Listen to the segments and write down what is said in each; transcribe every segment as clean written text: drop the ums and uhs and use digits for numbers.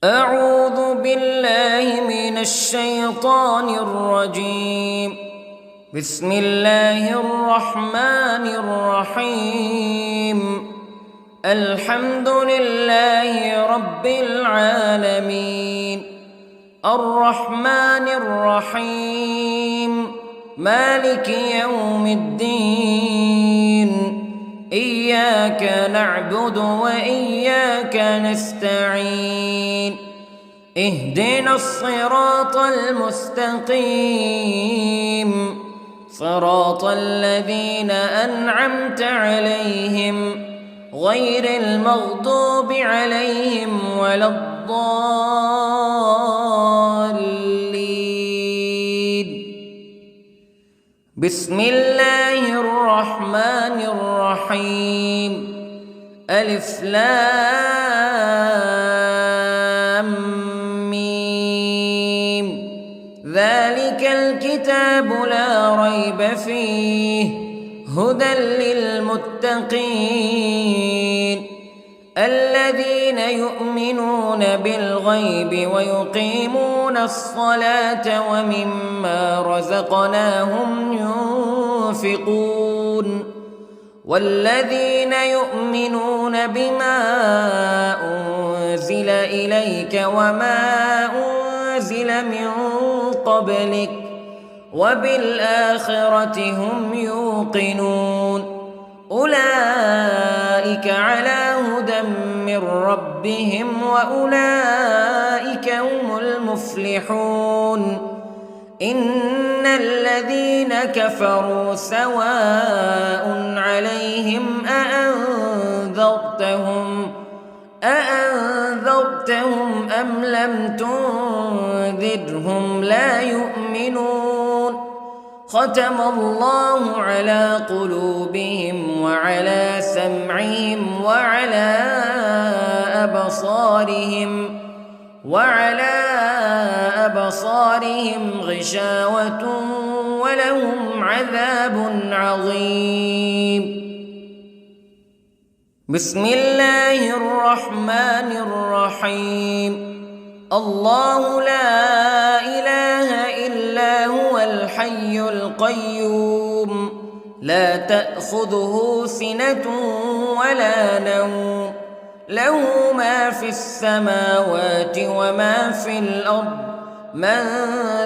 أعوذ بالله من الشيطان الرجيم. بسم الله الرحمن الرحيم. الحمد لله رب العالمين، الرحمن الرحيم، مالك يوم الدين. إياك نعبد وإياك نستعين. اهدنا الصراط المستقيم، صراط الذين أنعمت عليهم غير المغضوب عليهم ولا الضالين. بسم الله الرحمن الرحيم. ألف لام ميم. ذلك الكتاب لا ريب فيه هدى للمتقين الذين يؤمنون بالغيب ويقيمون الصلاة ومما رزقناهم ينفقون والذين يؤمنون بما أنزل إليك وما أنزل من قبلك وبالآخرة هم يوقنون. أولئك على هدى من ربهم وأولئك هم المفلحون. إن الذين كفروا سواء عليهم أأنذرتهم أم لم تنذرهم لا يؤمنون. ختم الله على قلوبهم وعلى سمعهم وعلى أبصارهم غشاوة ولهم عذاب عظيم. بسم الله الرحمن الرحيم. الله لا إله إلا هو الحي القيوم لا تأخذه سنة ولا نوم له ما في السماوات وما في الأرض. من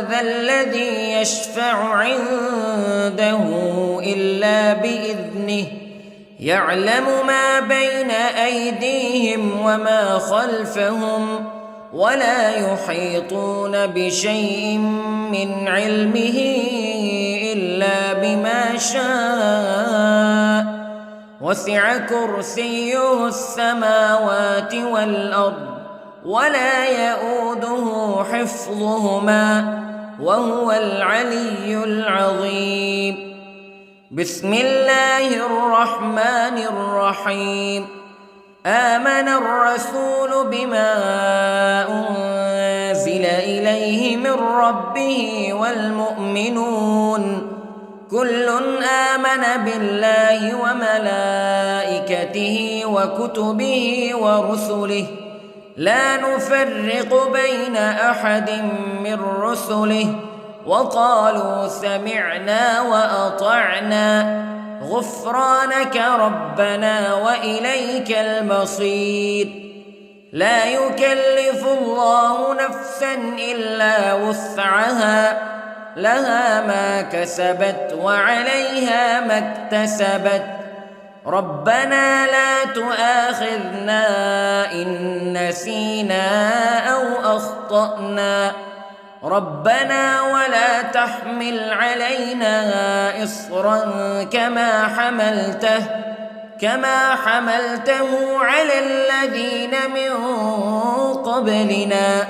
ذا الذي يشفع عنده إلا بإذنه يعلم ما بين أيديهم وما خلفهم ولا يحيطون بشيء من علمه إلا بما شاء. وسع كرسيه السماوات والأرض ولا يؤوده حفظهما وهو العلي العظيم. بسم الله الرحمن الرحيم. آمن الرسول بما أنزل إليه من ربه والمؤمنون كل آمن بالله وملائكته وكتبه ورسله لا نفرق بين أحد من رسله وقالوا سمعنا وأطعنا غفرانك ربنا وإليك المصير. لا يكلف الله نفسا إلا وسعها لها ما كسبت وعليها ما اكتسبت. ربنا لا تؤاخذنا إن نسينا أو أخطأنا ربنا ولا تحمل علينا إصرا كما حملته على الذين من قبلنا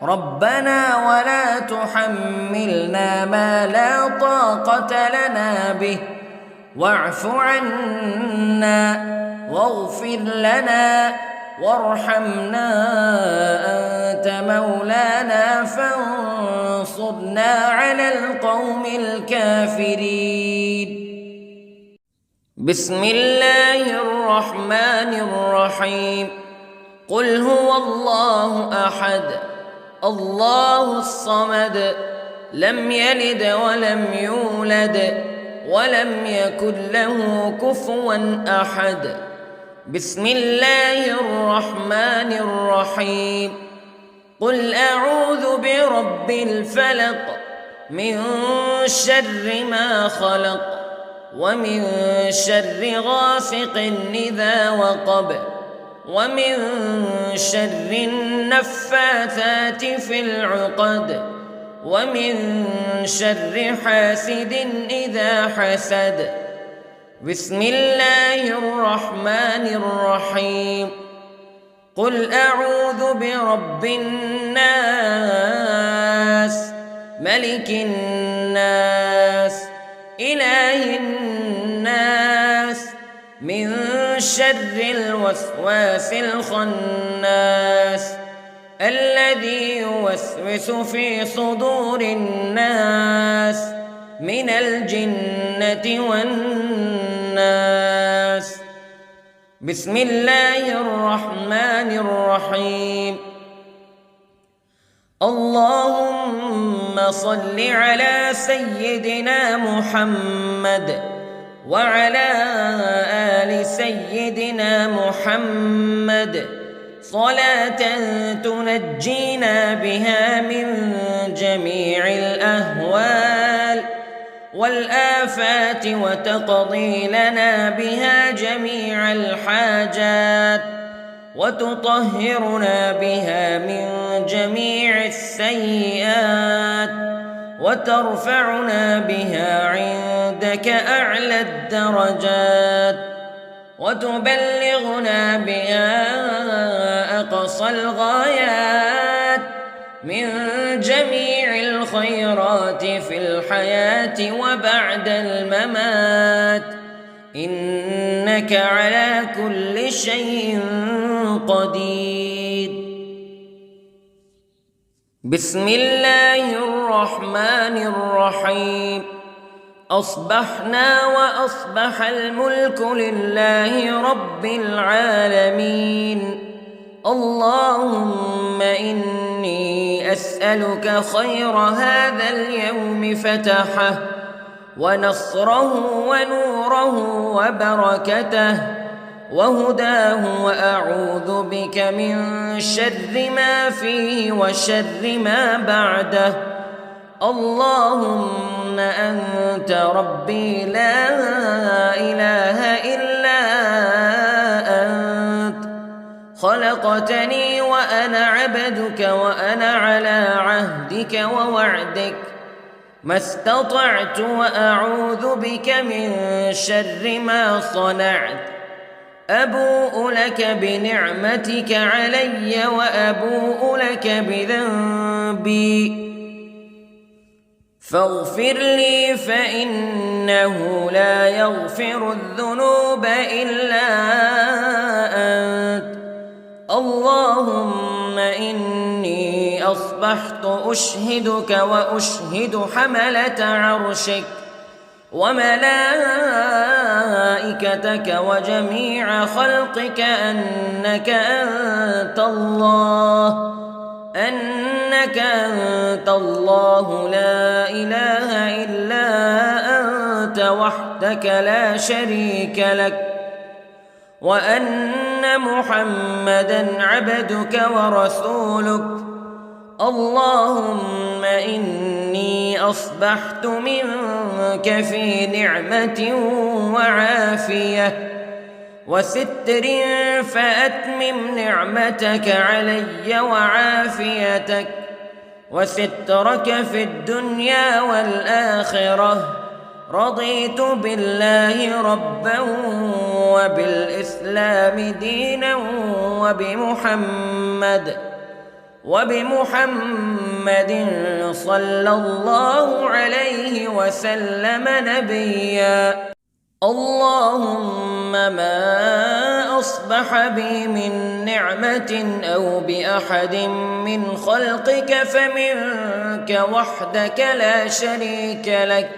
ربنا ولا تحملنا ما لا طاقة لنا به واعف عنا واغفر لنا وارحمنا أنت مولانا فانصرنا على القوم الكافرين. بسم الله الرحمن الرحيم. قل هو الله أحد الله الصمد لم يلد ولم يولد ولم يكن له كفوا أحد. بسم الله الرحمن الرحيم. قل أعوذ برب الفلق من شر ما خلق ومن شر غاسق إذا وقب ومن شر النفاثات في العقد ومن شر حاسد إذا حسد. بسم الله الرحمن الرحيم. قل أعوذ برب الناس ملك الناس إله الناس من شر الوسواس الخناس الذي يوسوس في صدور الناس من الجنة والناس. بسم الله الرحمن الرحيم. اللهم صل على سيدنا محمد وعلى آل سيدنا محمد صلاة تنجينا بها من جميع الأهوال والآفات وتقضي لنا بها جميع الحاجات وتطهرنا بها من جميع السيئات وترفعنا بها عندك أعلى الدرجات وتبلغنا بها أقصى الغايات من جميع الخيرات في الحياة وبعد الممات إنك على كل شيء قدير. بسم الله الرحمن الرحيم. أصبحنا وأصبح الملك لله رب العالمين. اللهم إني أسألك خير هذا اليوم فتحه ونصره ونوره وبركته وهداه وأعوذ بك من شر ما فيه وشر ما بعده. اللهم أنت ربي لا إله إلا أنت خلقتني وأنا عبدك وأنا على عهدك ووعدك ما استطعت وأعوذ بك من شر ما صنعت. أبوء لك بنعمتك علي وأبوء لك بذنبي فاغفر لي فإنه لا يغفر الذنوب إلا أنت. اللهم إني أصبحت أشهدك وأشهد حملة عرشك وملائكتك وجميع خلقك أنك أنت الله لا إله إلا أنت وحدك لا شريك لك وأن محمدًا عبدك ورسولك. اللهم إني أصبحت منك في نعمة وعافية وستر فأتمم نعمتك علي وعافيتك وسترك في الدنيا والآخرة. رضيت بالله ربا وبالإسلام دينا وبمحمد صلى الله عليه وسلم نبيا. اللهم ما أصبح بي من نعمة أو بأحد من خلقك فمنك وحدك لا شريك لك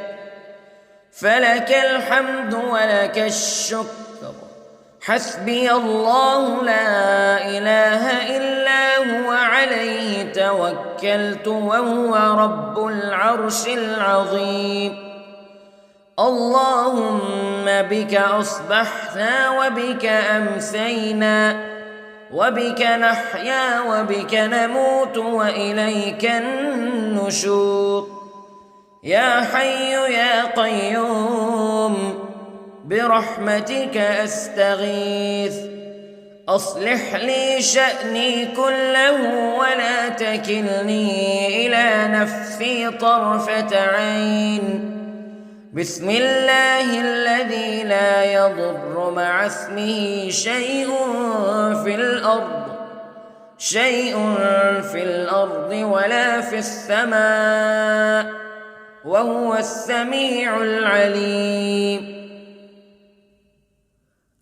فلك الحمد ولك الشكر حسبي الله لا إله إلا هو عليه توكلت وهو رب العرش العظيم. اللهم بك أصبحنا وبك أمسينا وبك نحيا وبك نموت وإليك النشور. يا حي يا قيوم برحمتك أستغيث، أصلح لي شأني كله ولا تكلني إلى نفسي طرفة عين. بسم الله الذي لا يضر مع اسمه شيء في الأرض ولا في السماء وهو السميع العليم.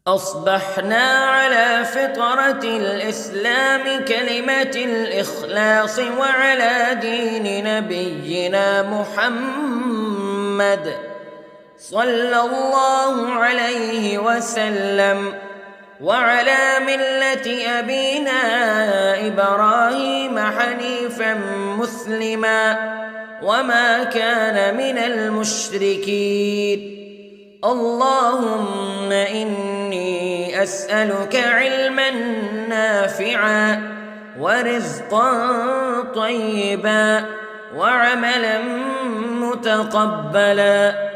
أصبحنا على فطرة الإسلام كلمة الإخلاص وعلى دين نبينا محمد صلى الله عليه وسلم وعلى ملة أبينا إبراهيم حنيفا مسلما وما كان من المشركين. اللهم إني أسألك علما نافعا ورزقا طيبا وعملا متقبلا.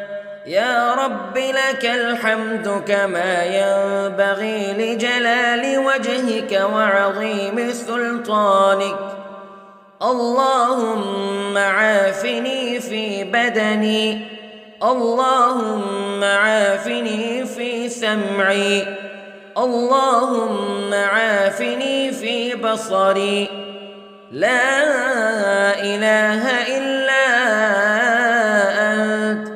يا رب لك الحمد كما ينبغي لجلال وجهك وعظيم سلطانك. اللهم عافني في بدني، اللهم عافني في سمعي، اللهم عافني في بصري. لا إله إلا أنت.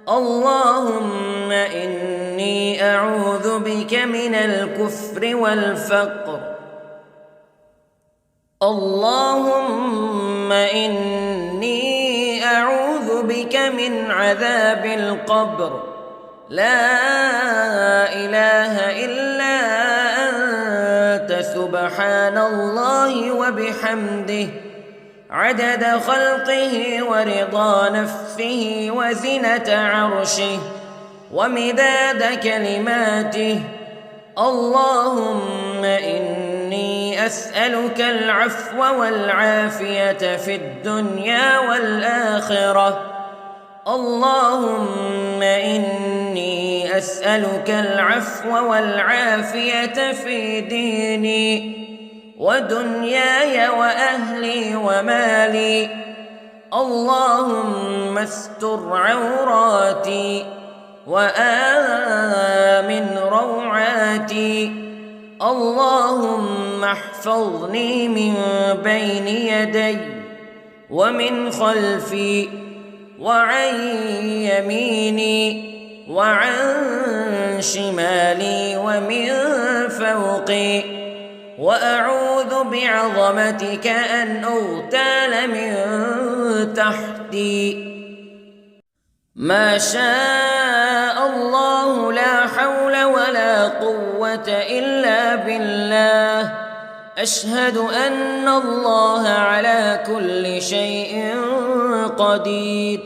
اللهم إني أعوذ بك من الكفر والفقر. اللهم إني أعوذ بك من عذاب القبر. لا إله إلا أنت سبحان الله وبحمده عدد خلقه ورضا نفسه وزنة عرشه ومداد كلماته. اللهم إني أسألك العفو والعافية في الدنيا والآخرة. اللهم إني أسألك العفو والعافية في ديني ودنياي وأهلي ومالي. اللهم استر عوراتي وآمن روعاتي. اللهم احفظني من بين يدي ومن خلفي وعن يميني وعن شمالي ومن فوقي، وأعوذ بعظمتك أن أغتال من تحتي. ما شاء الله لا حول ولا قوة إلا بالله. أشهد أن الله على كل شيء قدير.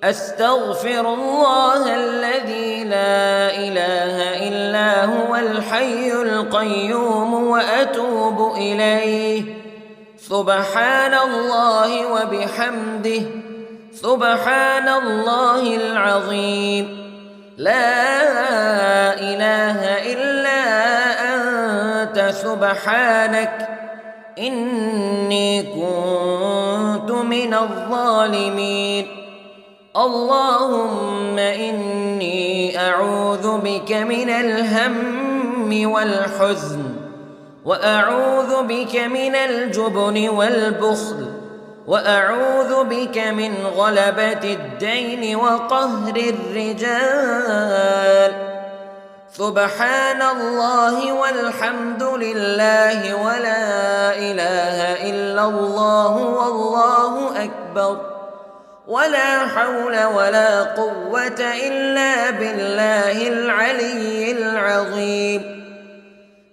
أستغفر الله الذي لا إله إلا هو الحي القيوم وأتوب إليه. سبحان الله وبحمده سبحان الله العظيم. لا إله إلا أنت سبحانك إني كنت من الظالمين. اللهم إني أعوذ بك من الهم والحزن، وأعوذ بك من الجبن والبخل، وأعوذ بك من غلبة الدين وقهر الرجال. سبحان الله والحمد لله ولا إله إلا الله والله أكبر. ولا حول ولا قوة إلا بالله العلي العظيم.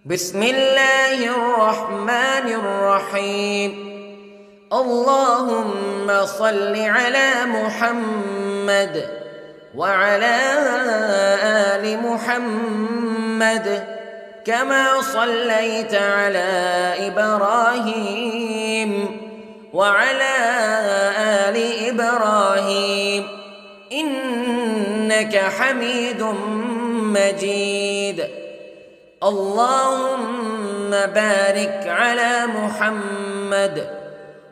بسم الله الرحمن الرحيم. اللهم صل على محمد وعلى آل محمد كما صليت على إبراهيم وعلى آل إبراهيم إنك حميد مجيد. اللهم بارك على محمد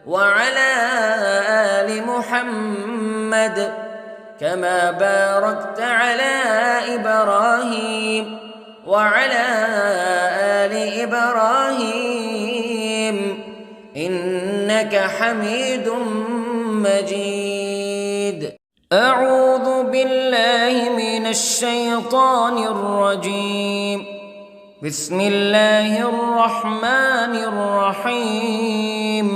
وعلى آل محمد كما باركت على إبراهيم وعلى آل إبراهيم إنك حميد مجيد. أعوذ بالله من الشيطان الرجيم. بسم الله الرحمن الرحيم.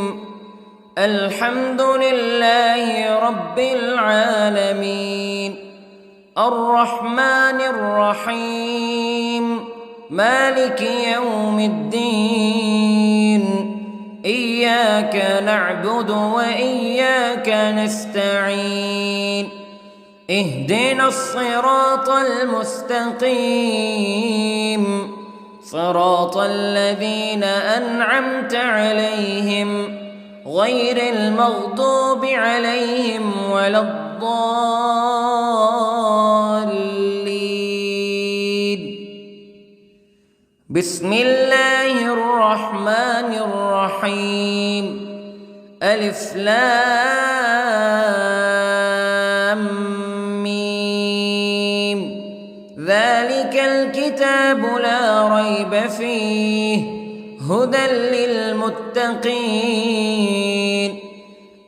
الحمد لله رب العالمين الرحمن الرحيم مالك يوم الدين إياك نعبد وإياك نستعين اهدنا الصراط المستقيم صراط الذين أنعمت عليهم غير المغضوب عليهم ولا الضالين. بسم الله الرحمن الرحيم. ألف لام ميم. ذلك الكتاب لا ريب فيه هدى للمتقين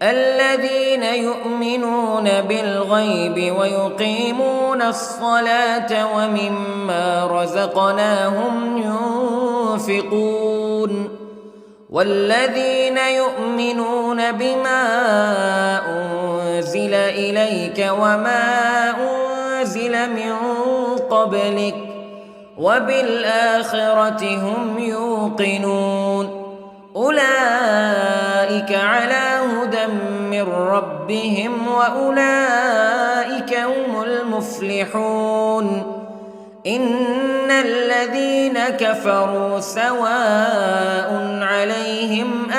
الذين يؤمنون بالغيب ويقيمون الصلاة ومما رزقناهم ينفقون والذين يؤمنون بما أنزل إليك وما أنزل من قبلك وبالآخرة هم يوقنون أولئك على هدى من ربهم وأولئك هم المفلحون. إن الذين كفروا سواء عليهم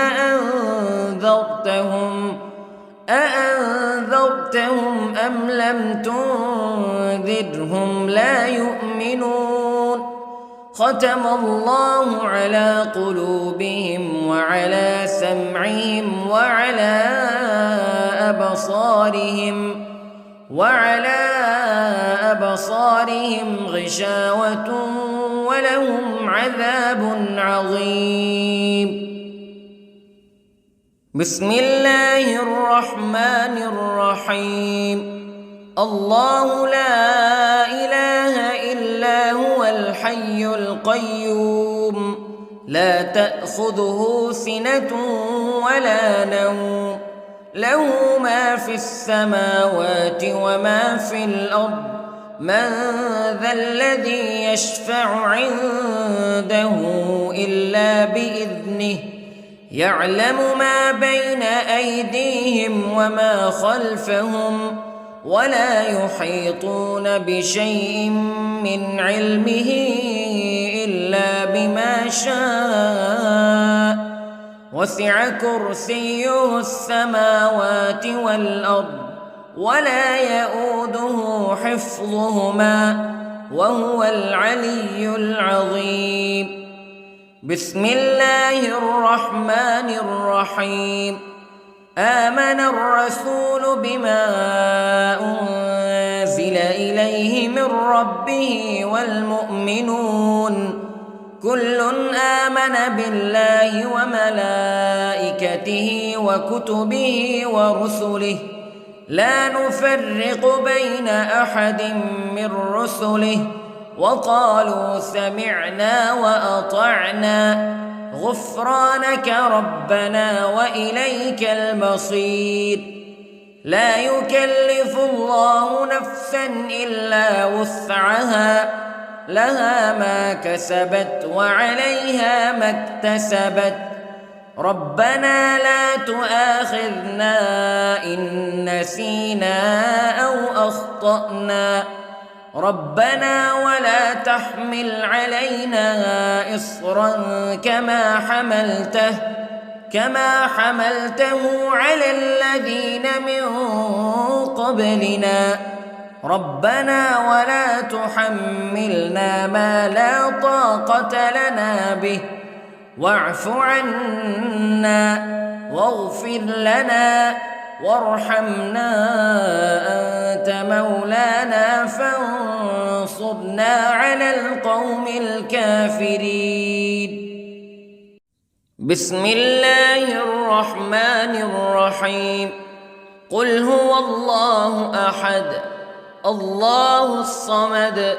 أأنذرتهم أم لم تنذرهم لا يؤمنون. ختم الله على قلوبهم وعلى سمعهم وعلى أبصارهم غشاوة ولهم عذاب عظيم. بسم الله الرحمن الرحيم. الله لا إله إلا هو الحي القيوم لا تأخذه سنة ولا نوم له ما في السماوات وما في الأرض من ذا الذي يشفع عنده إلا بإذنه يعلم ما بين أيديهم وما خلفهم ولا يحيطون بشيء من علمه إلا بما شاء وسع كرسيه السماوات والأرض ولا يؤوده حفظهما وهو العلي العظيم. بسم الله الرحمن الرحيم. آمن الرسول بما أنزل إليه من ربه والمؤمنون كل آمن بالله وملائكته وكتبه ورسله لا نفرق بين أحد من رسله وقالوا سمعنا وأطعنا غفرانك ربنا وإليك المصير. لا يكلف الله نفسا إلا وسعها لها ما كسبت وعليها ما اكتسبت ربنا لا تؤاخذنا إن نسينا أو أخطأنا ربنا ولا تحمل علينا إصرا كما حملته على الذين من قبلنا ربنا ولا تحملنا ما لا طاقة لنا به واعف عنا واغفر لنا وارحمنا أنت مولانا فانصرنا على القوم الكافرين. بسم الله الرحمن الرحيم. قل هو الله أحد الله الصمد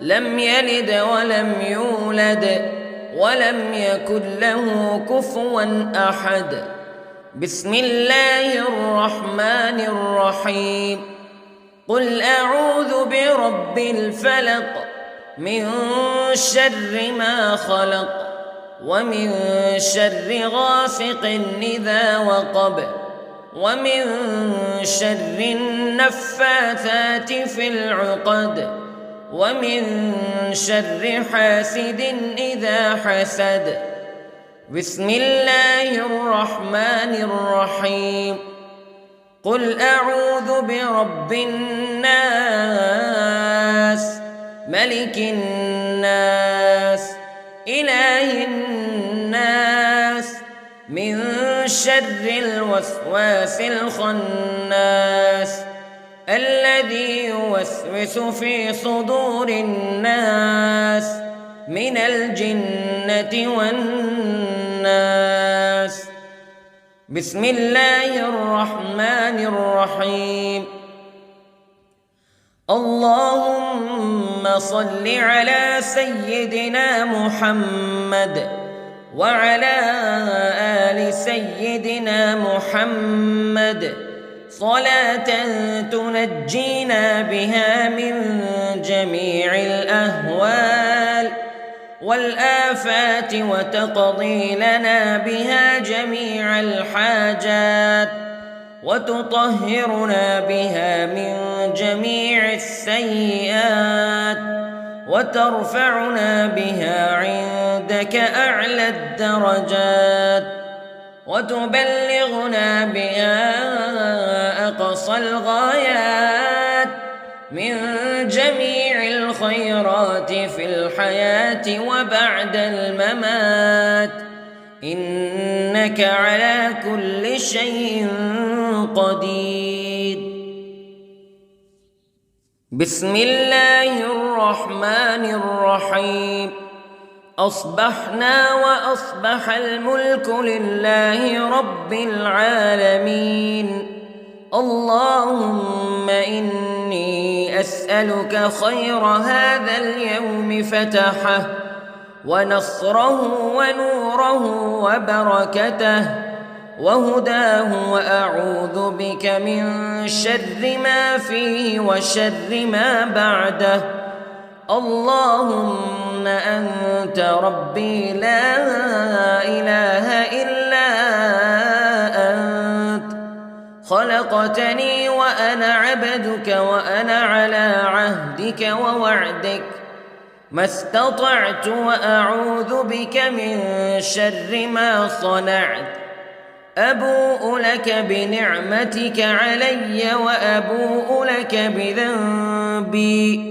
لم يلد ولم يولد ولم يكن له كفوا أحد. بسم الله الرحمن الرحيم. قل أعوذ برب الفلق من شر ما خلق ومن شر غاسق إذا وقب ومن شر النفاثات في العقد ومن شر حاسد إذا حسد. بسم الله الرحمن الرحيم. قل أعوذ برب الناس ملك الناس إله الناس من شر الوسواس الخناس الذي يوسوس في صدور الناس من الجنة والناس. بسم الله الرحمن الرحيم. اللهم صل على سيدنا محمد وعلى آل سيدنا محمد صلاة تنجينا بها من جميع الأهوال والآفات وتقضي لنا بها جميع الحاجات وتطهرنا بها من جميع السيئات وترفعنا بها عندك أعلى الدرجات وتبلغنا بها أقصى الغايات من جميع الخيرات في الحياة وبعد الممات إنك على كل شيء قدير. بسم الله الرحمن الرحيم. أصبحنا وأصبح الملك لله رب العالمين. اللهم إني أسألك خير هذا اليوم فتحه ونصره ونوره وبركته وهداه وأعوذ بك من شر ما فيه وشر ما بعده. اللهم أنت ربي لا إله إلا أنت خلقتني وأنا عبدك وأنا على عهدك ووعدك ما استطعت وأعوذ بك من شر ما صنعت. أبوء لك بنعمتك علي وأبوء لك بذنبي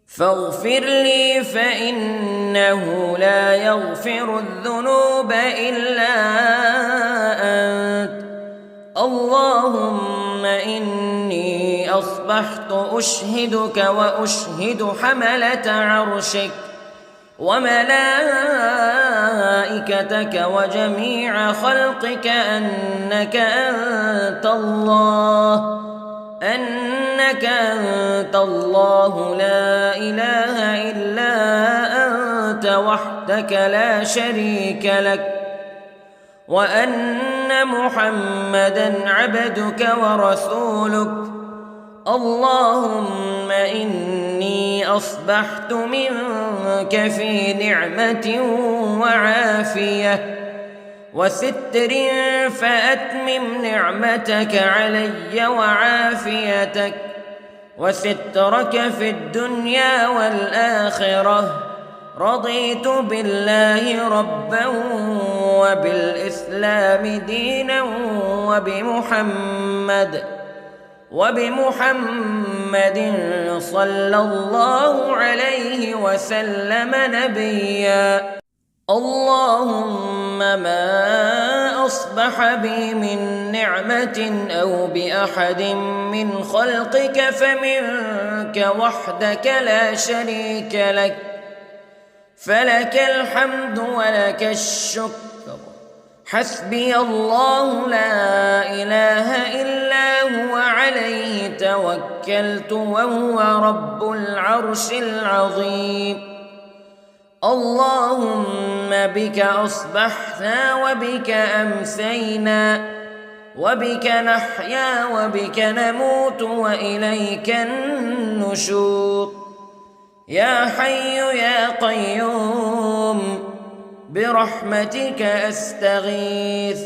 فاغفر لي فإنه لا يغفر الذنوب إلا أنت. اللهم إني أصبحت أشهدك وأشهد حملة عرشك وملائكتك وجميع خلقك أنك أنت الله لا إله إلا أنت وحدك لا شريك لك وأن أن محمدًا عبدك ورسولك. اللهم إني أصبحت منك في نعمة وعافية وستر، فأتمم نعمتك علي وعافيتك وسترك في الدنيا والآخرة. رضيت بالله ربًا وبالإسلام دينًا وبمحمد صلى الله عليه وسلم نبيًا. اللهم ما أصبح بي من نعمة أو بأحد من خلقك فمنك وحدك لا شريك لك، فلك الحمد ولك الشكر. حسبي الله لا إله إلا هو، عليه توكلت وهو رب العرش العظيم. اللهم بك أصبحنا وبك أمسينا وبك نحيا وبك نموت وإليك النشور. يا حي يا قيوم برحمتك أستغيث،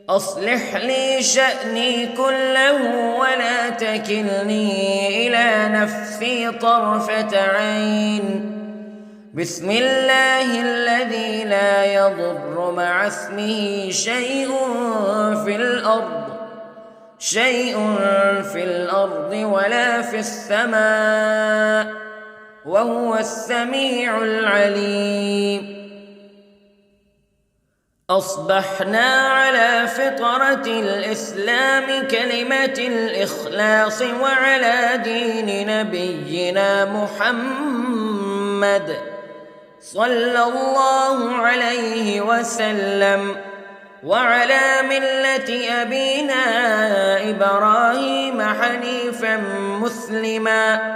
أصلح لي شأني كله ولا تكلني إلى نفسي طرفة عين. بسم الله الذي لا يضر مع اسمه شيء في الأرض ولا في السماء، وهو السميع العليم. أصبحنا على فطرة الإسلام كلمة الإخلاص وعلى دين نبينا محمد صلى الله عليه وسلم، وعلى ملة أبينا إبراهيم حنيفا مسلما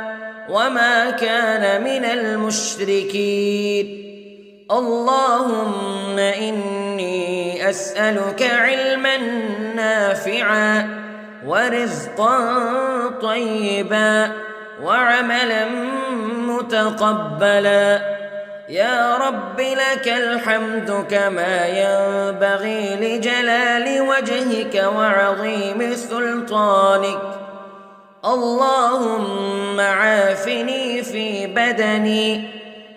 وما كان من المشركين. اللهم إني أسألك علما نافعا ورزقا طيبا وعملا متقبلا. يا رب لك الحمد كما ينبغي لجلال وجهك وعظيم سلطانك. اللهم عافني في بدني،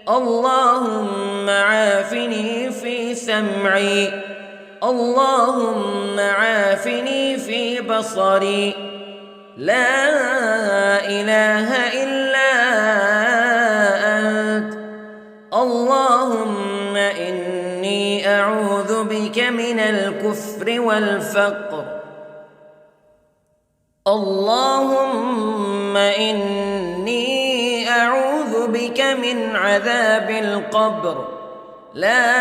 اللهم عافني في سمعي، اللهم عافني في بصري. لا إله إلا أنت. اللهم إني أعوذ بك من الكفر والفقر. اللهم إني أعوذ بك من عذاب القبر. لا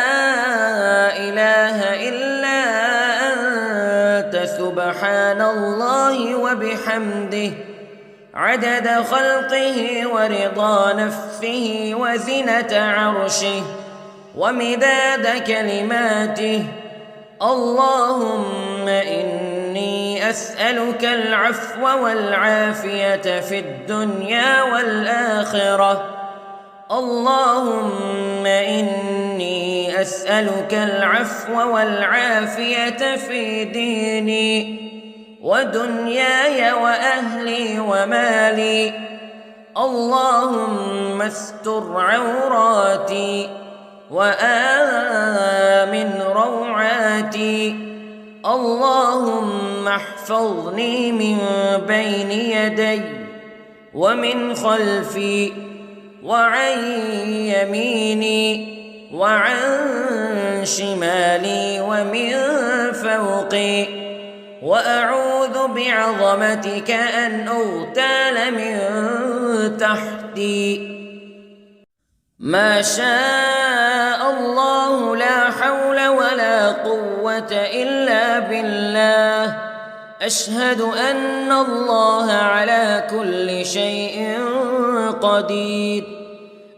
إله إلا أنت، سبحان الله وبحمده، عدد خلقه ورضا نفسه وزنة عرشه ومداد كلماته. اللهم إني أسألك العفو والعافية في الدنيا والآخرة. اللهم إني أسألك العفو والعافية في ديني ودنياي وأهلي ومالي. اللهم استر عوراتي وآمن روعاتي. اللهم احفظني من بين يدي ومن خلفي وعن يميني وعن شمالي ومن فوقي، وأعوذ بعظمتك أن أغتال من تحتي. ما شاء الله لا حول ولا قوة إلا بالله. أشهد أن الله على كل شيء قدير.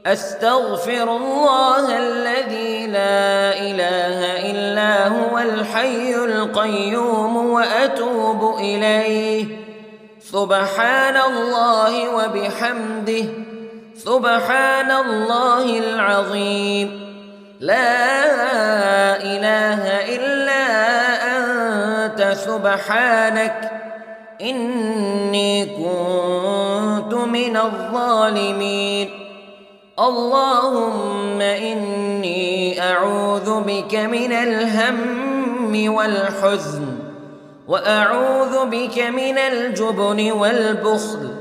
أستغفر الله الذي لا إله إلا هو الحي القيوم وأتوب إليه. سبحان الله وبحمده، سبحان الله العظيم. لا إله إلا أنت سبحانك إني كنت من الظالمين. اللهم إني أعوذ بك من الهم والحزن، وأعوذ بك من الجبن والبخل،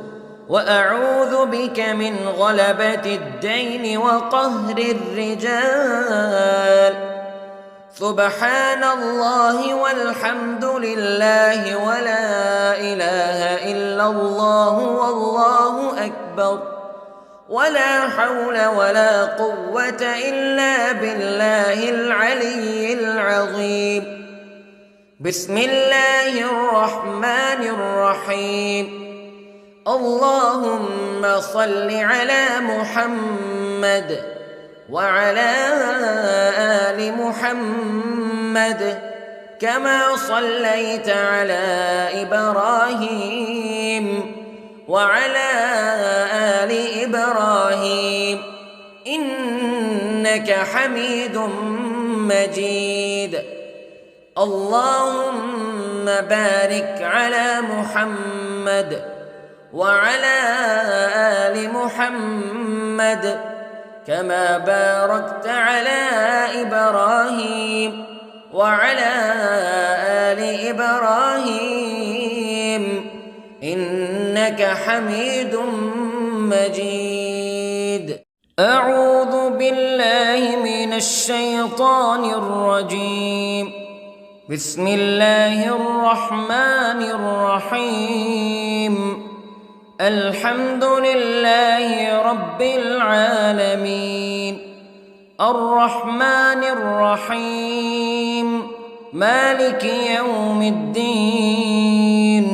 وأعوذ بك من غلبة الدين وقهر الرجال. سبحان الله والحمد لله ولا إله إلا الله والله أكبر، ولا حول ولا قوة إلا بالله العلي العظيم. بسم الله الرحمن الرحيم. اللهم صل على محمد وعلى آل محمد كما صليت على إبراهيم وعلى آل إبراهيم إنك حميد مجيد. اللهم بارك على محمد وعلى آل محمد كما باركت على إبراهيم وعلى آل إبراهيم إنك حميد مجيد. أعوذ بالله من الشيطان الرجيم. بسم الله الرحمن الرحيم. الحمد لله رب العالمين، الرحمن الرحيم، مالك يوم الدين.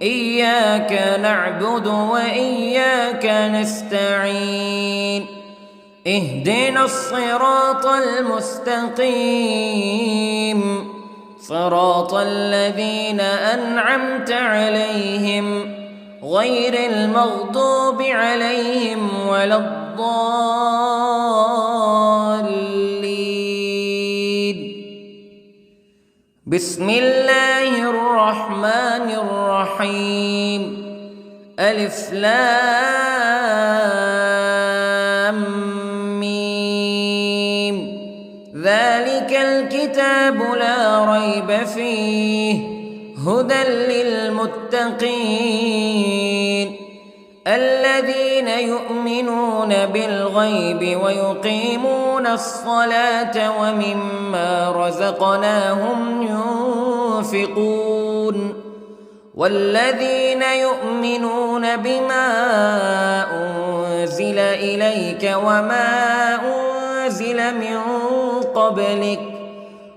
إياك نعبد وإياك نستعين. اهدنا الصراط المستقيم، صراط الذين أنعمت عليهم غير المغضوب عليهم ولا الضالين. بسم الله الرحمن الرحيم. ألف لام ميم. ذلك الكتاب لا ريب فيه هدى للمتقين الذين يؤمنون بالغيب ويقيمون الصلاة ومما رزقناهم ينفقون والذين يؤمنون بما أنزل إليك وما أنزل من قبلك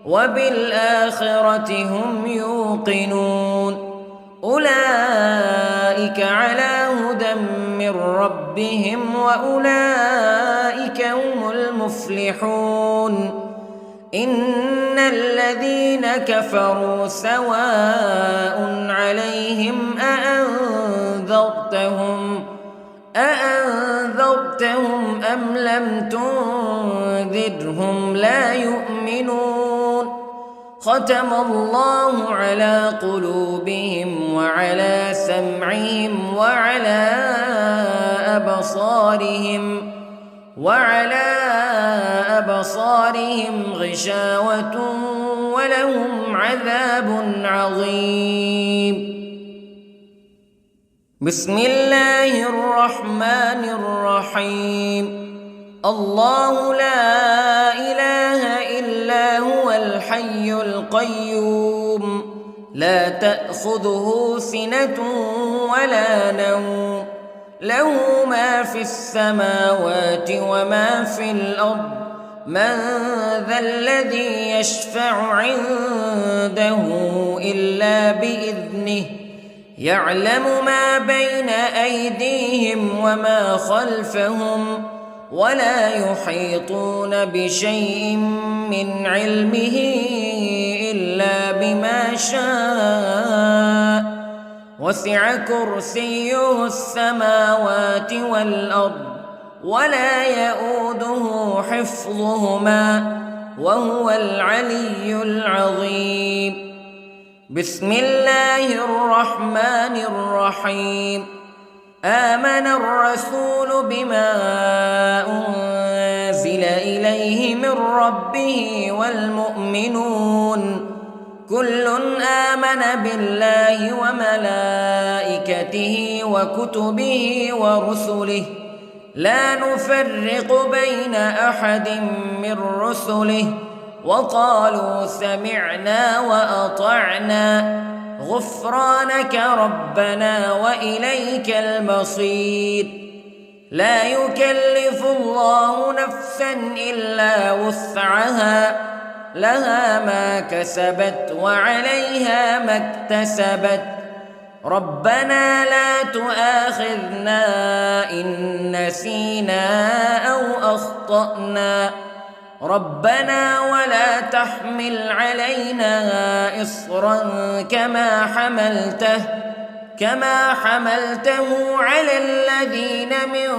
وبالآخرة هم يوقنون أولئك على هدى من ربهم وأولئك هم المفلحون. إن الذين كفروا سواء عليهم أأنذرتهم أم لم تنذرهم لا يؤمنون. ختم الله على قلوبهم وعلى سمعهم وعلى أبصارهم غشاوة ولهم عذاب عظيم. بسم الله الرحمن الرحيم. الله لا إله إلا هو الحي القيوم لا تأخذه سنة ولا نوم له ما في السماوات وما في الأرض من ذا الذي يشفع عنده إلا بإذنه يعلم ما بين أيديهم وما خلفهم ولا يحيطون بشيء من علمه إلا بما شاء وسع كرسيه السماوات والأرض ولا يؤوده حفظهما وهو العلي العظيم. بسم الله الرحمن الرحيم. آمن الرسول بما أنزل إليه من ربه والمؤمنون كل آمن بالله وملائكته وكتبه ورسله لا نفرق بين أحد من رسله وقالوا سمعنا وأطعنا غفرانك ربنا وإليك المصير. لا يكلف الله نفسا إلا وسعها لها ما كسبت وعليها ما اكتسبت ربنا لا تؤاخذنا إن نسينا أو أخطأنا ربنا ولا تحمل علينا إصرا كما حملته على الذين من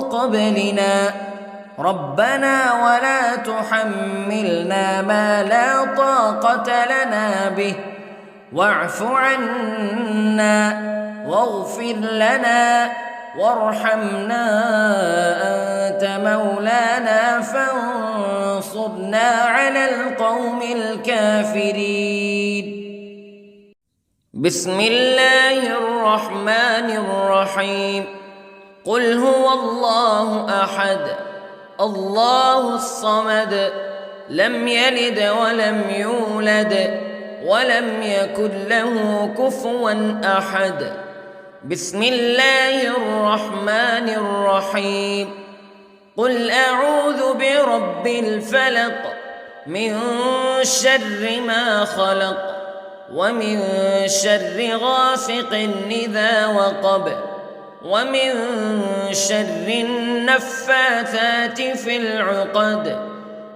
قبلنا ربنا ولا تحملنا ما لا طاقة لنا به واعف عنا واغفر لنا وارحمنا أنت مولانا فانصرنا على القوم الكافرين. بسم الله الرحمن الرحيم. قل هو الله أحد الله الصمد لم يلد ولم يولد ولم يكن له كفوا أحد. بسم الله الرحمن الرحيم. قل أعوذ برب الفلق من شر ما خلق ومن شر غاسق إذا وقب ومن شر النفاثات في العقد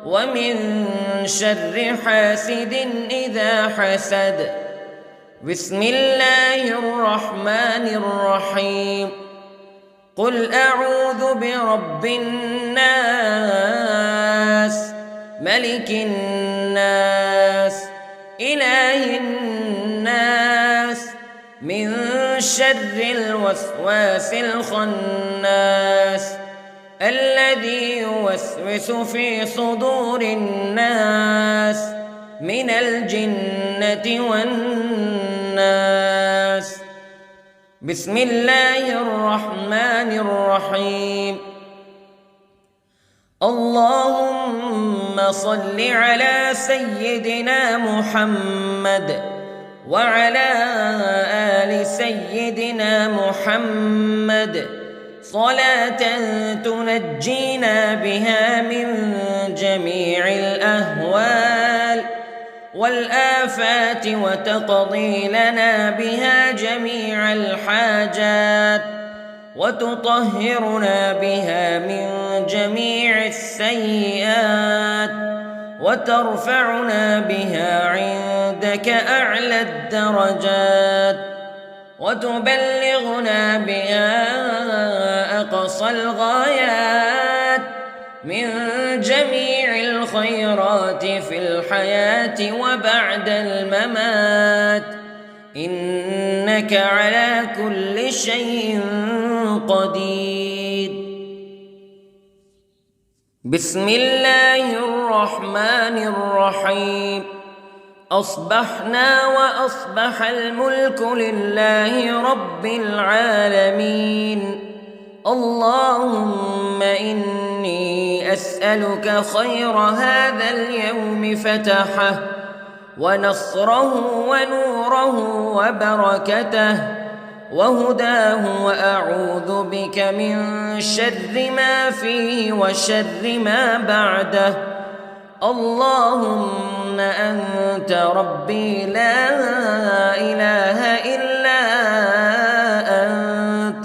ومن شر حاسد إذا حسد. بسم الله الرحمن الرحيم. قل أعوذ برب الناس ملك الناس إله الناس من شر الوسواس الخناس الذي يوسوس في صدور الناس من الجنة والناس. بسم الله الرحمن الرحيم. اللهم صل على سيدنا محمد وعلى آل سيدنا محمد صلاة تنجينا بها من جميع الأهوال والآفات وتقضي لنا بها جميع الحاجات وتطهرنا بها من جميع السيئات وترفعنا بها عندك أعلى الدرجات وتبلغنا بها أقصى الغايات من جميع الخيرات في الحياة وبعد الممات إنك على كل شيء قدير. بسم الله الرحمن الرحيم. أصبحنا وأصبح الملك لله رب العالمين. اللهم إني أسألك خير هذا اليوم فتحه ونصره ونوره وبركته وهداه وأعوذ بك من شر ما فيه وشر ما بعده. اللهم أنت ربي لا إله إلا أنت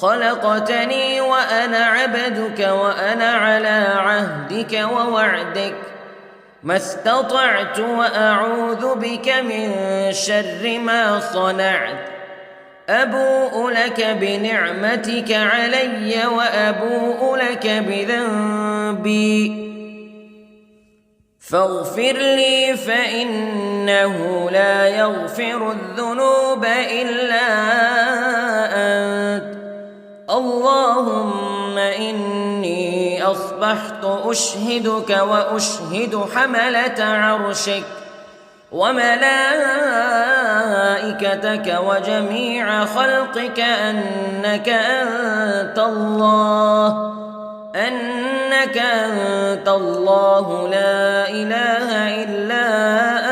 خلقتني وأنا عبدك وأنا على عهدك ووعدك ما استطعت وأعوذ بك من شر ما صنعت أبوء لك بنعمتك علي وأبوء لك بذنبي فاغفر لي فإنه لا يغفر الذنوب إلا أنت اللهم إني أصبحت أشهدك وأشهد حملة عرشك وملائكتك وجميع خلقك أنك أنت الله لا إله إلا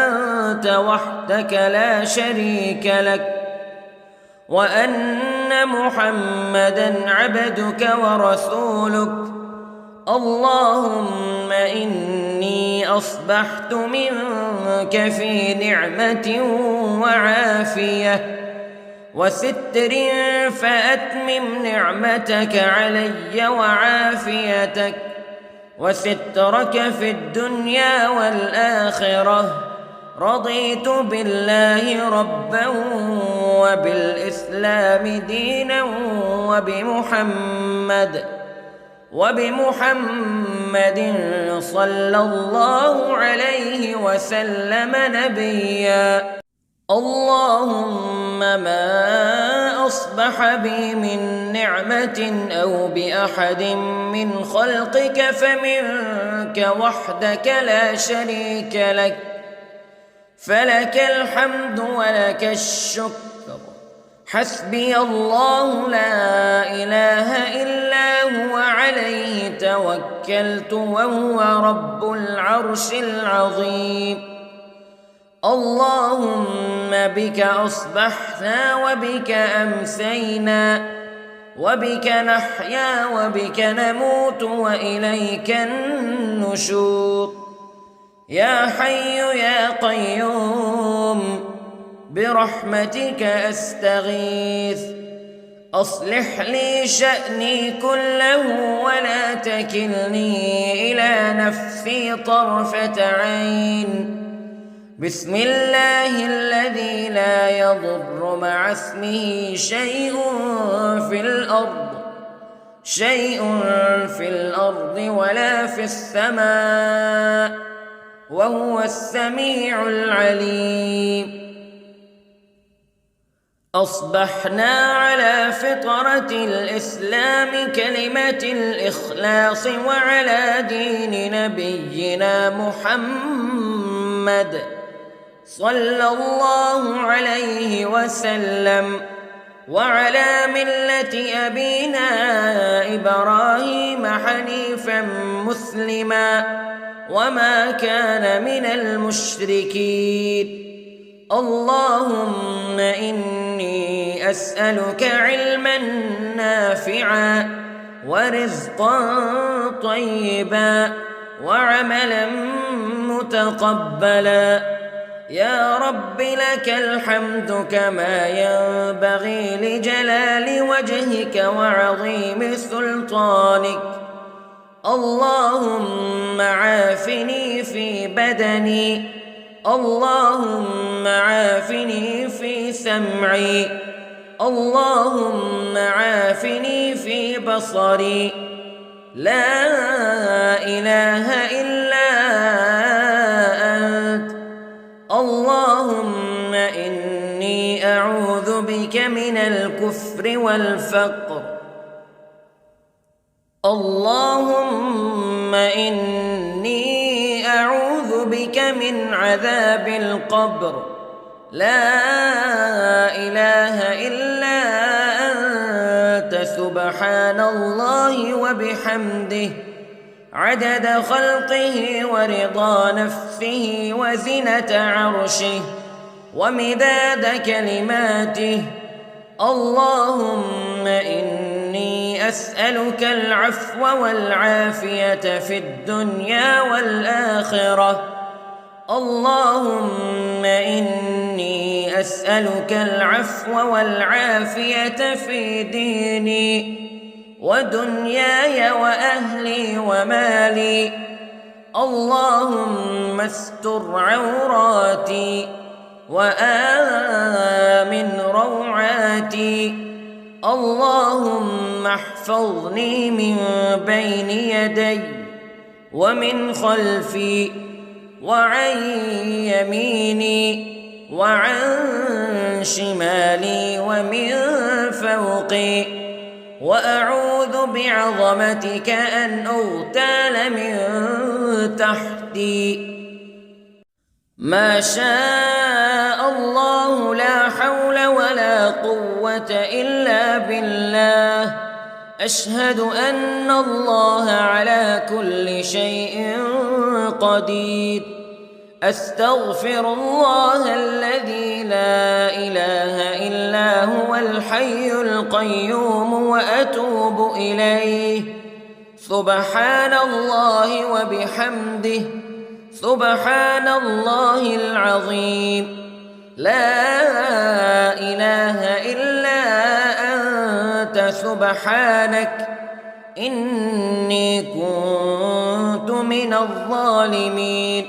أنت وحدك لا شريك لك وأن محمدًا عبدك ورسولك اللهم إني أصبحت منك في نعمة وعافية وستر فأتمم نعمتك علي وعافيتك وسترك في الدنيا والآخرة رضيت بالله ربا وبالإسلام دينا وبمحمد صلى الله عليه وسلم نبيا اللهم ما أصبح بي من نعمة أو بأحد من خلقك فمنك وحدك لا شريك لك فلك الحمد ولك الشكر حسبي الله لا إله إلا هو عليه توكلت وهو رب العرش العظيم اللهم بك أصبحنا وبك أمسينا وبك نحيا وبك نموت وإليك النشور يا حي يا قيوم برحمتك أستغيث أصلح لي شأني كله ولا تكلني إلى نفسي طرفة عين بسم الله الذي لا يضر مع اسمه شيء في الأرض ولا في السماء وهو السميع العليم أصبحنا على فطرة الإسلام كلمة الإخلاص وعلى دين نبينا محمد صلى الله عليه وسلم وعلى ملة أبينا إبراهيم حنيفا مسلما وما كان من المشركين اللهم إني أسألك علما نافعا ورزقا طيبا وعملا متقبلا يا رب لك الحمد كما ينبغي لجلال وجهك وعظيم سلطانك اللهم عافني في بدني اللهم عافني في سمعي اللهم عافني في بصري لا إله إلا أنت اللهم إني أعوذ بك من الكفر والفقر اللهم إني أعوذ بك من عذاب القبر لا إله إلا أنت سبحان الله وبحمده عدد خلقه ورضا نفسه وزنة عرشه ومداد كلماته اللهم إني أسألك العفو والعافية في الدنيا والآخرة اللهم إني أسألك العفو والعافية في ديني ودنياي وأهلي ومالي. اللهم استر عوراتي وآمن روعاتي. اللهم احفظني من بين يدي ومن خلفي وعن يميني وعن شمالي ومن فوقي، وأعوذ بعظمتك أن أغتال من تحتي. ما شاء الله لا حول ولا قوة إلا بالله. أشهد أن الله على كل شيء قدير. أستغفر الله الذي لا إله إلا هو الحي القيوم وأتوب إليه. سبحان الله وبحمده، سبحان الله العظيم. لا إله إلا أنت سبحانك إني كنت من الظالمين.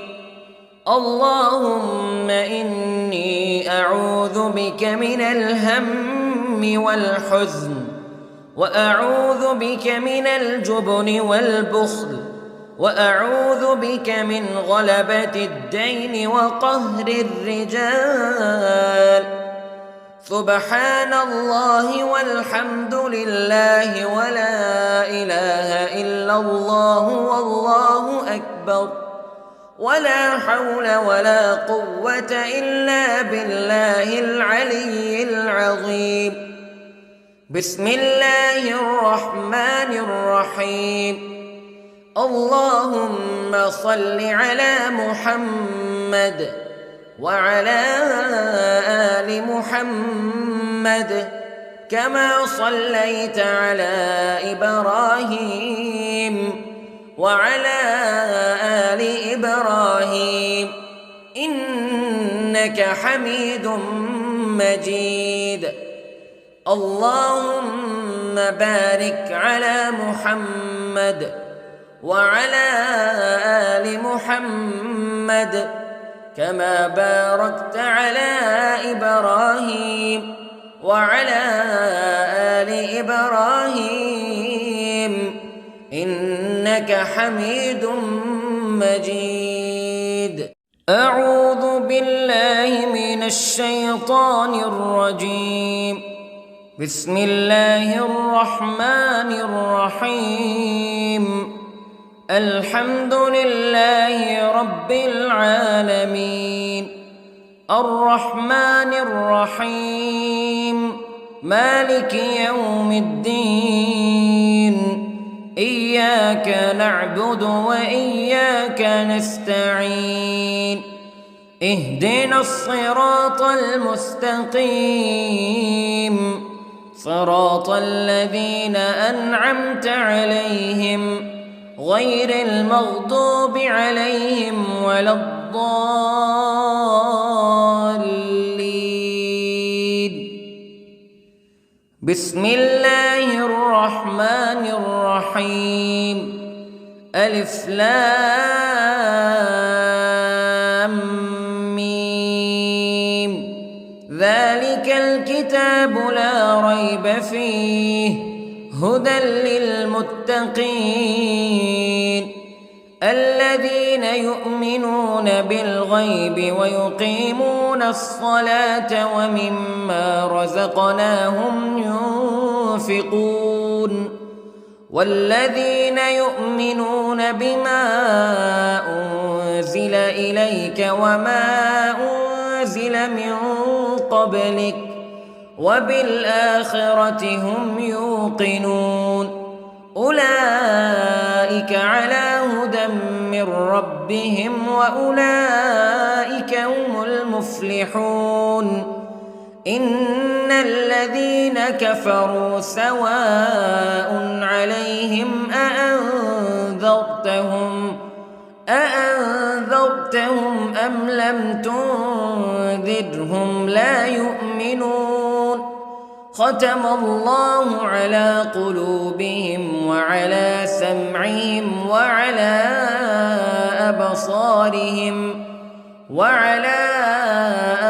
اللهم إني أعوذ بك من الهم والحزن، وأعوذ بك من الجبن والبخل، وأعوذ بك من غلبة الدين وقهر الرجال. سبحان الله والحمد لله ولا إله إلا الله والله أكبر، ولا حول ولا قوة إلا بالله العلي العظيم. بسم الله الرحمن الرحيم. اللهم صل على محمد وعلى آل محمد كما صليت على إبراهيم وعلى آل إبراهيم إنك حميد مجيد. اللهم بارك على محمد وعلى آل محمد كما باركت على إبراهيم وعلى آل إبراهيم إنك حميد مجيد. أعوذ بالله من الشيطان الرجيم. بسم الله الرحمن الرحيم. الحمد لله رب العالمين، الرحمن الرحيم، مالك يوم الدين. إياك نعبد وإياك نستعين. اهدنا الصراط المستقيم، صراط الذين أنعمت عليهم غير المغضوب عليهم ولا الضالين. بسم الله الرحمن الرحيم. ألف لام ميم. ذلك الكتاب لا ريب فيه هدى للمتقين الذين يؤمنون بالغيب ويقيمون الصلاة ومما رزقناهم ينفقون والذين يؤمنون بما أنزل إليك وما أنزل من قبلك وبالآخرة هم يوقنون أولئك على هدى من ربهم وأولئك هم المفلحون إن الذين كفروا سواء عليهم أأنذرتهم أم لم تنذرهم تنذرهم لا يؤمنون ختم الله على قلوبهم وعلى سمعهم وعلى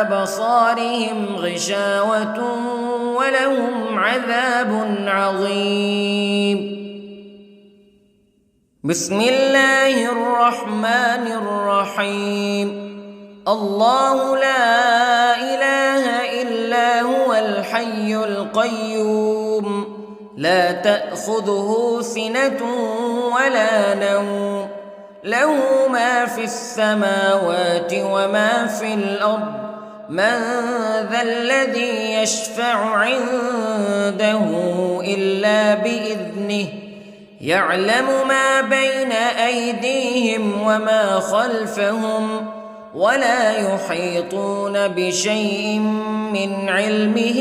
أبصارهم غشاوة ولهم عذاب عظيم. بسم الله الرحمن الرحيم. الله لا إله إلا هو الحي القيوم لا تأخذه سنة ولا نوم له ما في السماوات وما في الأرض من ذا الذي يشفع عنده إلا بإذنه يعلم ما بين أيديهم وما خلفهم ولا يحيطون بشيء من علمه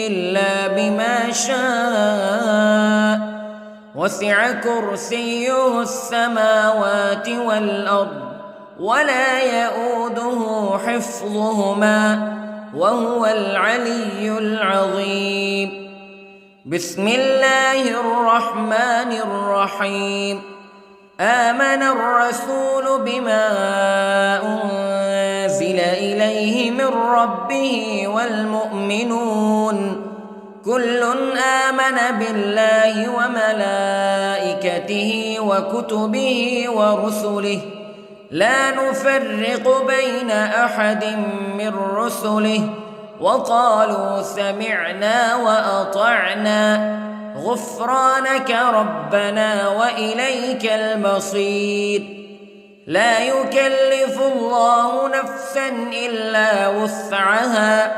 إلا بما شاء وسع كرسيه السماوات والأرض ولا يؤوده حفظهما وهو العلي العظيم. بسم الله الرحمن الرحيم. آمن الرسول بما أنزل إليه من ربه والمؤمنون كل آمن بالله وملائكته وكتبه ورسله لا نفرق بين أحد من رسله وقالوا سمعنا وأطعنا غفرانك ربنا وإليك المصير. لا يكلف الله نفسا إلا وسعها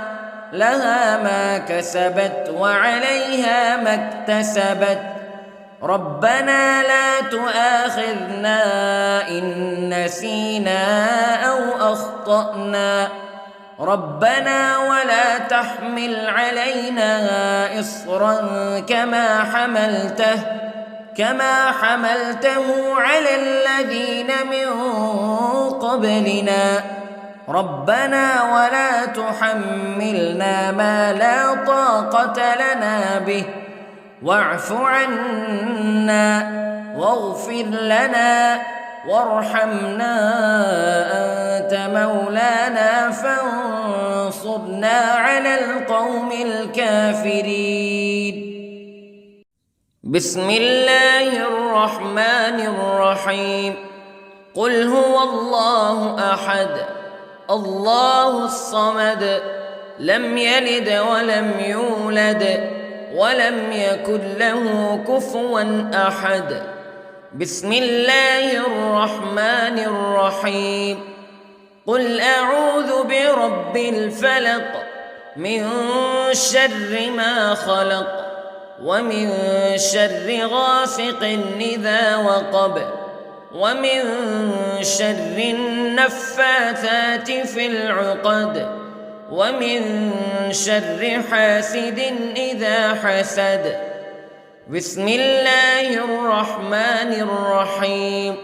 لها ما كسبت وعليها ما اكتسبت ربنا لا تؤاخذنا إن نسينا أو أخطأنا ربنا ولا تحمل علينا إصرا كما حملته على الذين من قبلنا ربنا ولا تحملنا ما لا طاقة لنا به واعف عنا واغفر لنا وارحمنا أنت مولانا فانصرنا على القوم الكافرين. بسم الله الرحمن الرحيم. قل هو الله أحد الله الصمد لم يلد ولم يولد ولم يكن له كفوا أحد. بسم الله الرحمن الرحيم. قل أعوذ برب الفلق من شر ما خلق ومن شر غاسق إذا وقب ومن شر النفاثات في العقد ومن شر حاسد إذا حسد. بسم الله الرحمن الرحيم.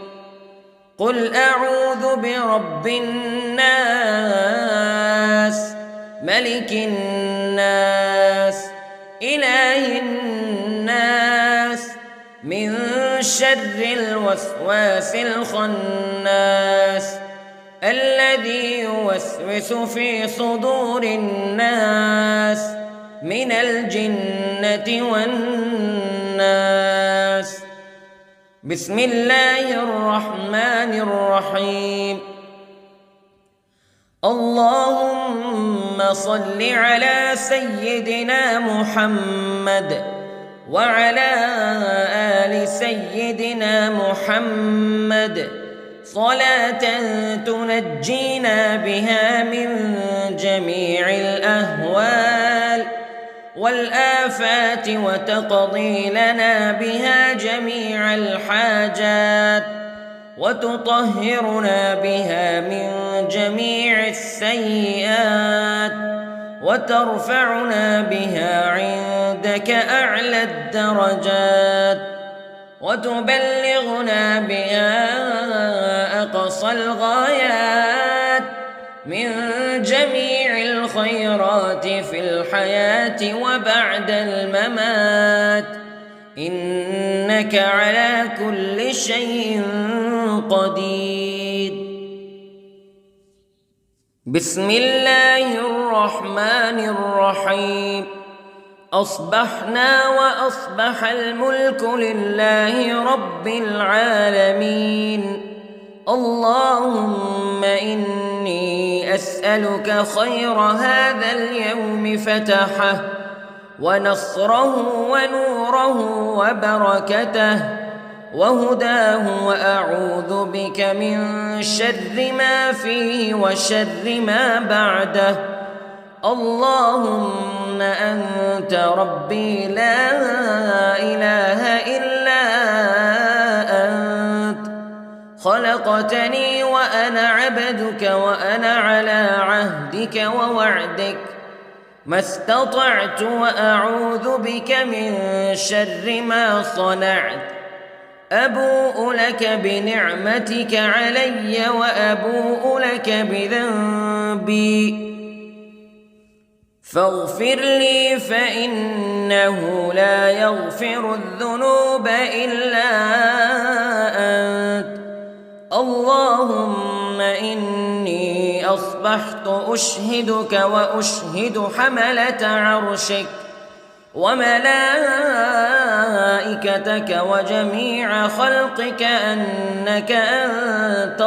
قل أعوذ برب الناس ملك الناس إله الناس من شر الوسواس الخناس الذي يوسوس في صدور الناس من الجنة والناس. بسم الله الرحمن الرحيم. اللهم صل على سيدنا محمد وعلى آل سيدنا محمد صلاة تنجينا بها من جميع الأهوال والآفات وتقضي لنا بها جميع الحاجات وتطهرنا بها من جميع السيئات وترفعنا بها عندك أعلى الدرجات وتبلغنا بها أقصى الغايات من جميع الخيرات في الحياة وبعد الممات، إنك على كل شيء قدير. بسم الله الرحمن الرحيم. أصبحنا وأصبح الملك لله رب العالمين. اللهم إني أسألك خير هذا اليوم فتحه ونصره ونوره وبركته وهداه، وأعوذ بك من شر ما فيه وشر ما بعده. اللهم أنت ربي لا إله إلا أنت، خلقتني وأنا عبدك وأنا على عهدك ووعدك ما استطعت، وأعوذ بك من شر ما صنعت. أبوء لك بنعمتك علي وأبوء لك بذنبي فاغفر لي، فإنه لا يغفر الذنوب إلا أنت. اللهم إني أصبحت أشهدك وأشهد حملة عرشك وملائكتك وجميع خلقك أنك أنت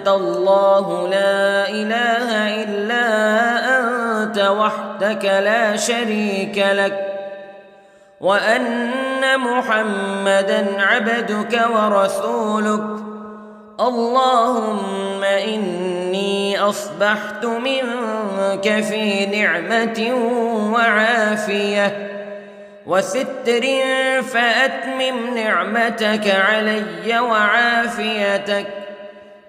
الله لا إله إلا أنت وحدك لا شريك لك، وأن محمدًا عبدك ورسولك. اللهم إني أصبحت منك في نعمة وعافية وستر، فأتمم نعمتك علي وعافيتك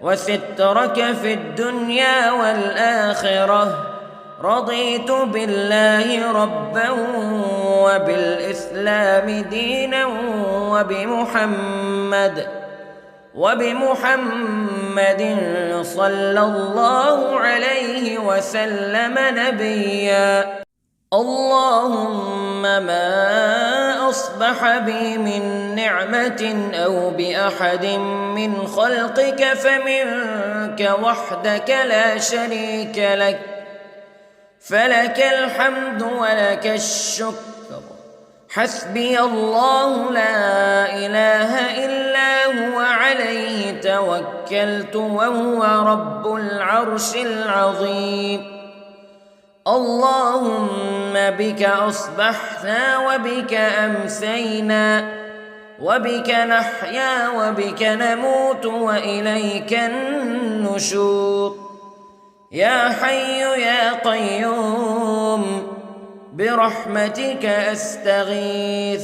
وسترك في الدنيا والآخرة. رضيت بالله ربا وبالإسلام دينا وبمحمد صلى الله عليه وسلم نبيا. اللهم ما أصبح بي من نعمة أو بأحد من خلقك فمنك وحدك لا شريك لك، فلك الحمد ولك الشكر. حسبي الله لا إله إلا هو عليه توكلت وهو رب العرش العظيم. اللهم بك أصبحنا وبك أمسينا وبك نحيا وبك نموت وإليك النشور. يا حي يا قيوم برحمتك أستغيث،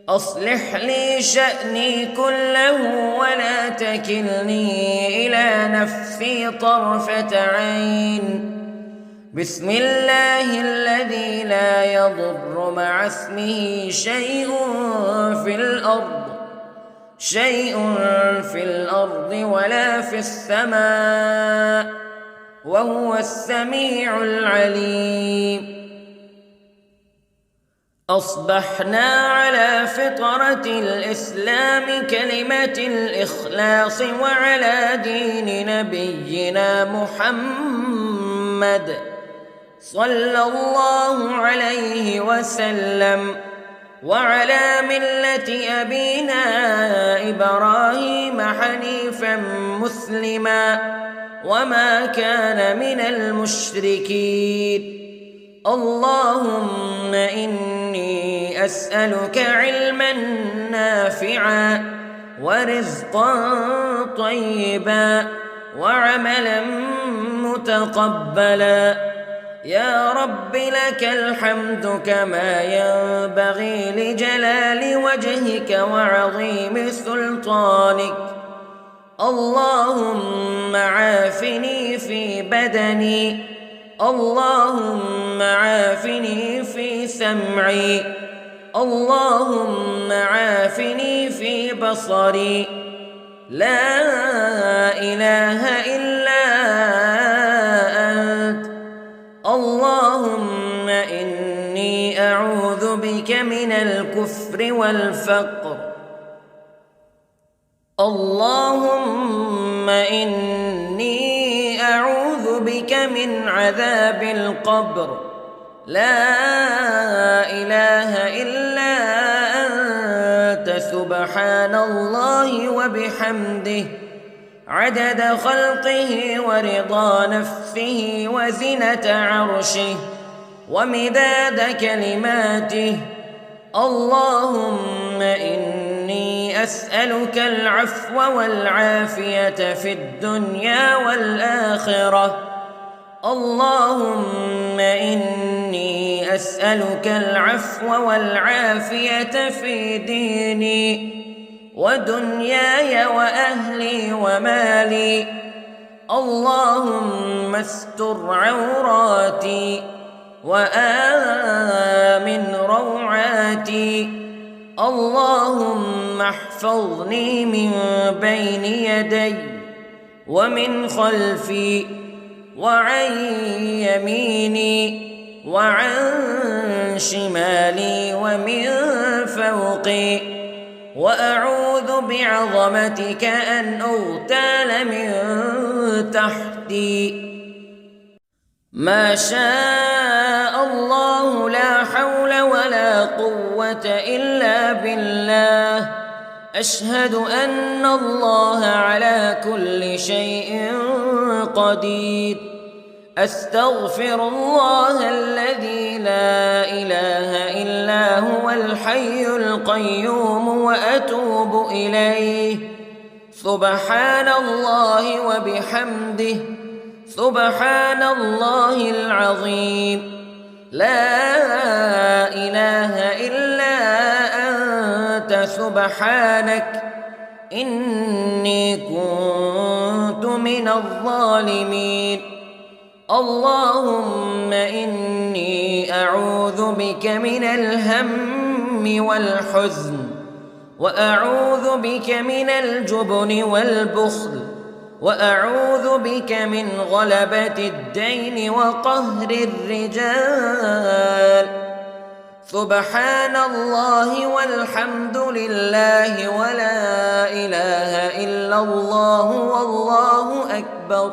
أصلح لي شأني كله ولا تكلني إلى نفسي طرفة عين. بسم الله الذي لا يضر مع اسمه شيء في الأرض ولا في السماء، وهو السميع العليم. أصبحنا على فطرة الإسلام كلمة الإخلاص وعلى دين نبينا محمد صلى الله عليه وسلم، وعلى ملة أبينا إبراهيم حنيفا مسلما وما كان من المشركين. اللهم إني أسألك علما نافعا ورزقا طيبا وعملا متقبلا. يا رب لك الحمد كما ينبغي لجلال وجهك وعظيم سلطانك. اللهم عافني في بدني، اللهم عافني في سمعي، اللهم عافني في بصري. لا إله الكفر والفقر. اللهم إني أعوذ بك من عذاب القبر، لا إله إلا أنت، سبحان الله وبحمده، عدد خلقه ورضا نفسه وزنة عرشه ومداد كلماته. اللهم إني أسألك العفو والعافية في الدنيا والآخرة. اللهم إني أسألك العفو والعافية في ديني ودنياي وأهلي ومالي. اللهم استر عوراتي وآمن روعاتي. اللهم احفظني من بين يدي ومن خلفي وعن يميني وعن شمالي ومن فوقي، وأعوذ بعظمتك أن أغتال من تحتي. ما شاء الله، لا حول ولا قوة إلا بالله. أشهد أن الله على كل شيء قدير. أستغفر الله الذي لا إله إلا هو الحي القيوم وأتوب إليه. سبحان الله وبحمده، سبحان الله العظيم. لا إله إلا أنت، سبحانك إني كنت من الظالمين. اللهم إني أعوذ بك من الهم والحزن، وأعوذ بك من الجبن والبخل، وأعوذ بك من غلبة الدين وقهر الرجال. سبحان الله والحمد لله ولا إله إلا الله والله أكبر،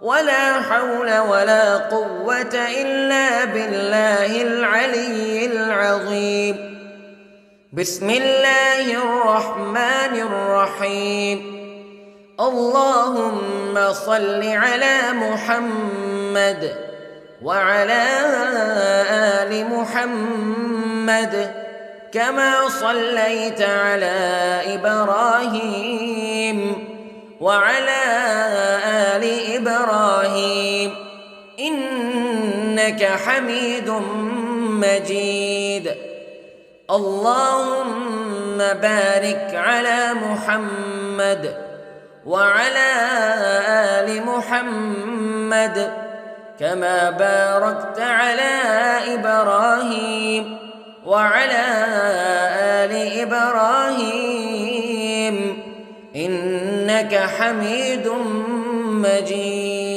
ولا حول ولا قوة إلا بالله العلي العظيم. بسم الله الرحمن الرحيم. اللهم صل على محمد وعلى آل محمد كما صليت على إبراهيم وعلى آل إبراهيم إنك حميد مجيد. اللهم بارك على محمد وعلى آل محمد كما باركت على إبراهيم وعلى آل إبراهيم إنك حميد مجيد.